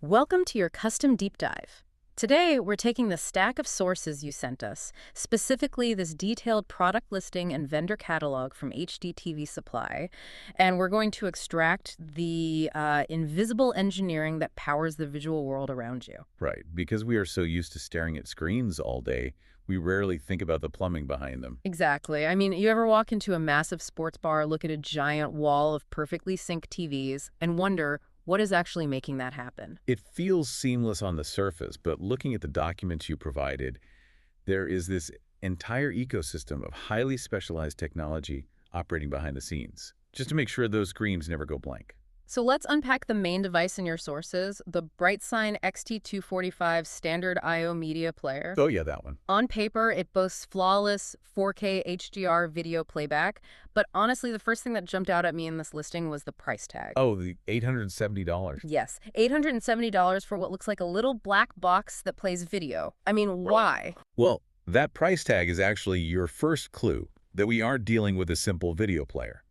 Welcome to your custom deep dive. Today, we're taking the stack of sources you sent us, specifically this detailed product listing and vendor catalog from HDTV Supply, and we're going to extract the invisible engineering that powers the visual world around you. Right, because we are so used to staring at screens all day, we rarely think about the plumbing behind them. Exactly. I mean, you ever walk into a massive sports bar, look at a giant wall of perfectly synced TVs, and wonder, what is actually making that happen? It feels seamless on the surface, but looking at the documents you provided, there is this entire ecosystem of highly specialized technology operating behind the scenes, just to make sure those screens never go blank. So let's unpack the main device in your sources, the BrightSign XT245 standard I/O media player. Oh yeah, that one. On paper, it boasts flawless 4K HDR video playback, but honestly, the first thing that jumped out at me in this listing was the price tag. Oh, the $870. Yes, $870 for what looks like a little black box that plays video. I mean, why? Well, that price tag is actually your first clue that we aren't dealing with a simple video player.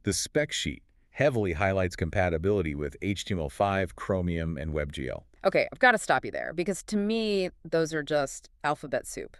The spec sheet heavily highlights compatibility with HTML5, Chromium, and WebGL. Okay, I've got to stop you there, because to me, those are just alphabet soup.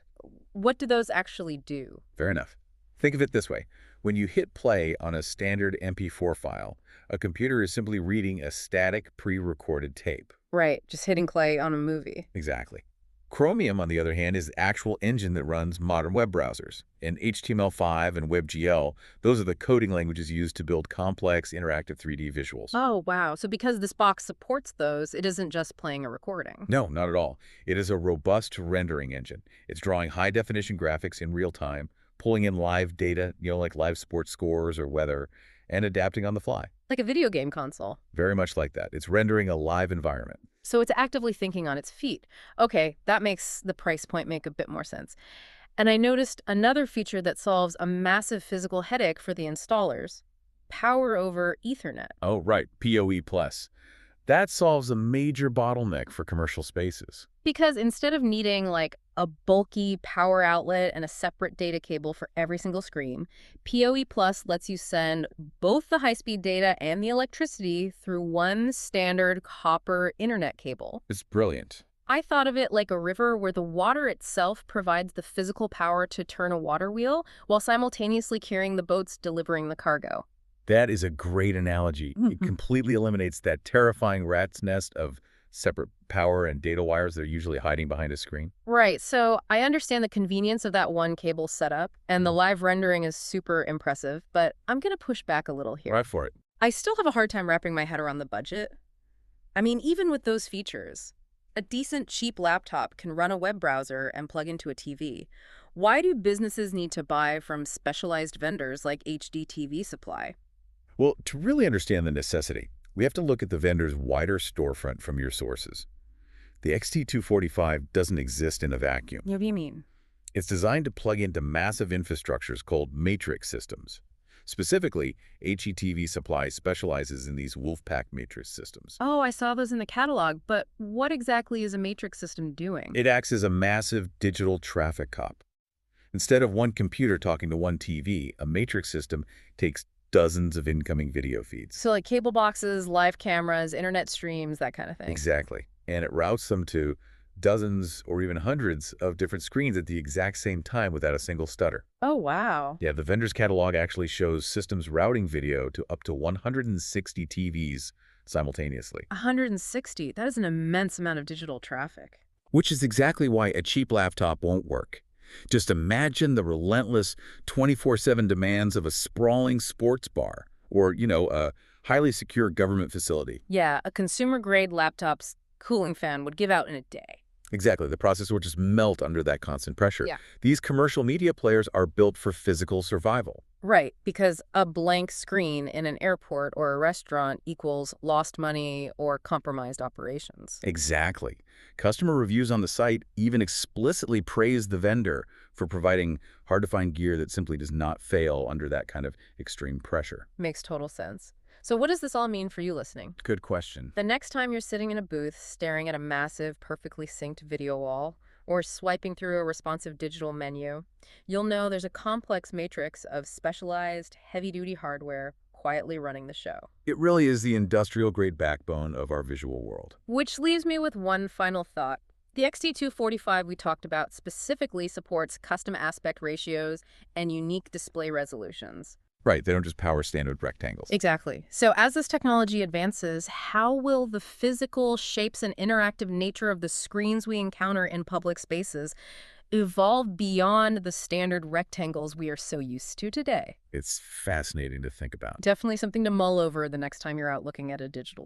What do those actually do? Fair enough. Think of it this way. When you hit play on a standard MP4 file, a computer is simply reading a static pre-recorded tape. Right, just hitting play on a movie. Exactly. Chromium, on the other hand, is the actual engine that runs modern web browsers. And HTML5 and WebGL, those are the coding languages used to build complex interactive 3D visuals. Oh, wow. So because this box supports those, it isn't just playing a recording. No, not at all. It is a robust rendering engine. It's drawing high-definition graphics in real time, pulling in live data, like live sports scores or weather, and adapting on the fly. Like a video game console. Very much like that. It's rendering a live environment. So it's actively thinking on its feet. Okay, that makes the price point make a bit more sense. And I noticed another feature that solves a massive physical headache for the installers: power over Ethernet. Oh, right, PoE+. That solves a major bottleneck for commercial spaces. Because instead of needing like a bulky power outlet and a separate data cable for every single screen, PoE Plus lets you send both the high-speed data and the electricity through one standard copper internet cable. It's brilliant. I thought of it like a river where the water itself provides the physical power to turn a water wheel while simultaneously carrying the boats delivering the cargo. That is a great analogy. It completely eliminates that terrifying rat's nest of separate power and data wires that are usually hiding behind a screen. Right, so I understand the convenience of that one cable setup, and the live rendering is super impressive, but I'm going to push back a little here. Right for it. I still have a hard time wrapping my head around the budget. I mean, even with those features, a decent, cheap laptop can run a web browser and plug into a TV. Why do businesses need to buy from specialized vendors like HDTV Supply? Well, to really understand the necessity, we have to look at the vendor's wider storefront from your sources. The XT245 doesn't exist in a vacuum. What do you mean? It's designed to plug into massive infrastructures called matrix systems. Specifically, HDTV Supply specializes in these Wolfpack matrix systems. Oh, I saw those in the catalog, but what exactly is a matrix system doing? It acts as a massive digital traffic cop. Instead of one computer talking to one TV, a matrix system takes dozens of incoming video feeds. So like cable boxes, live cameras, internet streams, that kind of thing. Exactly. And it routes them to dozens or even hundreds of different screens at the exact same time without a single stutter. Oh, wow. Yeah, the vendor's catalog actually shows systems routing video to up to 160 TVs simultaneously. 160. That is an immense amount of digital traffic. Which is exactly why a cheap laptop won't work. Just imagine the relentless 24/7 demands of a sprawling sports bar or, a highly secure government facility. Yeah, a consumer-grade laptop's cooling fan would give out in a day. Exactly. The processor will just melt under that constant pressure. Yeah. These commercial media players are built for physical survival. Right, because a blank screen in an airport or a restaurant equals lost money or compromised operations. Exactly. Customer reviews on the site even explicitly praise the vendor for providing hard-to-find gear that simply does not fail under that kind of extreme pressure. Makes total sense. So what does this all mean for you listening? Good question. The next time you're sitting in a booth staring at a massive, perfectly synced video wall, or swiping through a responsive digital menu, you'll know there's a complex matrix of specialized, heavy-duty hardware, quietly running the show. It really is the industrial-grade backbone of our visual world. Which leaves me with one final thought. The XT245 we talked about specifically supports custom aspect ratios and unique display resolutions. Right, they don't just power standard rectangles. Exactly. So as this technology advances, how will the physical shapes and interactive nature of the screens we encounter in public spaces evolve beyond the standard rectangles we are so used to today? It's fascinating to think about. Definitely something to mull over the next time you're out looking at a digital display.